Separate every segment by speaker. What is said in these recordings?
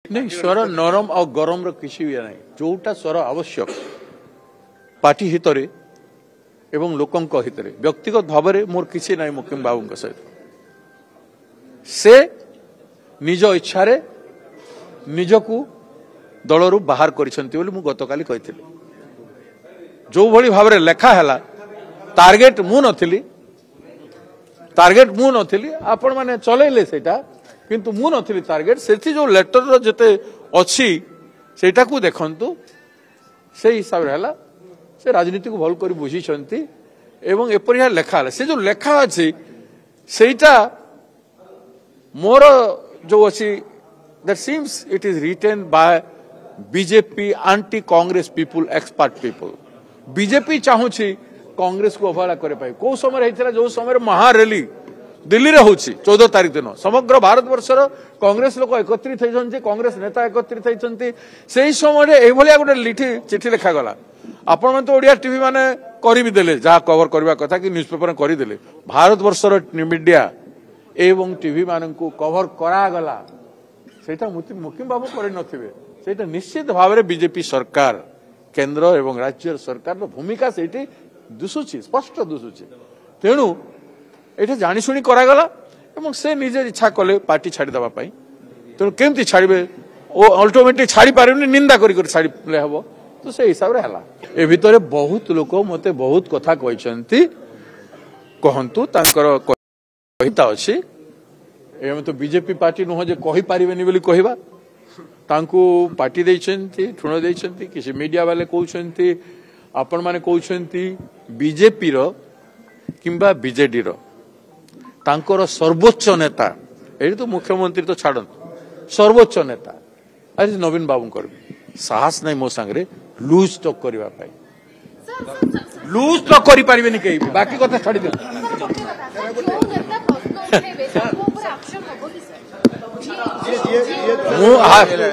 Speaker 1: नहीं स्वर नरम और गरम किसी भी ना जोटा स्वर आवश्यक पार्टी हित एवं लोकों हित व्यक्तिगत भाव में मोर किसी ना मुकिम बाबू सहित से निज इच्छा निजकू दलरू बाहर कर गतकाली कही जो भली भाव में लेखा है टार्गेट मु नथिली आपण माने चलेले सेटा किंतु मु नथिली टार्गेट से जो लेटर जते अच्छी सेटा को देखंतु से हिसाब रे हला से राजनीति को भल कर बुझी छंती एवं एपरिया लेखा हला से जो लेखा अछि सेटा मोर जो अछि that seems it is written by BJP anti Congress people expert people BJP चाहूची कांग्रेस को अवहेला करे पाई को समय हेतिला जो समय महारैली दिल्ली रे होची 14 तारिख दिन समग्र भारत वर्षर कांग्रेस लोक एकत्रित होइछन्ती कांग्रेस नेता एकत्रित होइछन्ती सेही समय एही भलिया गोटे लिखि चिठी लिखा गला आपण मन तो ओडिया टीवी माने करि भी देले जहा कवर करबा कथा कि न्यूज़पेपर करि देले भारत वर्षर मीडिया एवं टीवी मानन को कवर करा गला सेटा मुकिम बाबू करि नथिबे सेटा निश्चित भाव में बीजेपी सरकार केंद्र एवं राज्य सरकार भूमिका सेठी दुसुची स्पष्ट दुसुची तेणु ये जाशुणी करागला से निजे इच्छा कले पार्टी छाड़ी दबा तेणु केमती छाड़े अल्टिमेटली छाड़ी पारे निंदा कर छाड़े हम तो से हिसाब से है ए भितर बहुत लोक मत बहुत कथा कहते कहतु अच्छी एवं तो बीजेपी पार्टी नुह जे कही पारिबेनी बोली कहबा तांको पार्टी देइछन्ती ठुण देइछन्ती किसी मीडिया वाले कहउछन्ती आपण माने कहउछन्ती बीजेपी रो किंबा बीजेडी रो तांकर सर्वोच्च नेता एही तो मुख्यमंत्री तो छाड़न सर्वोच्च नेता आज नवीन बाबू कर साहस नहीं मो संगे लूज टॉक करबा पाई लूज टॉक करि पारिबेनी केही बाकी कथा छाड़ी दे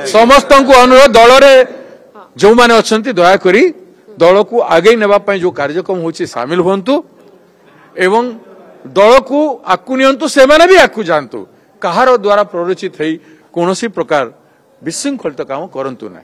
Speaker 1: समस्त को अनुरोध दल रे जो माने अछंती दया करी दल को आगे नेबा पई जो कार्यक्रम होची शामिल होंतु एवं दल को आकु नियंतु से माने भी आकु जानतु कहार द्वारा प्ररोचित है कौन प्रकार विशृंखलित काम करंतु ना।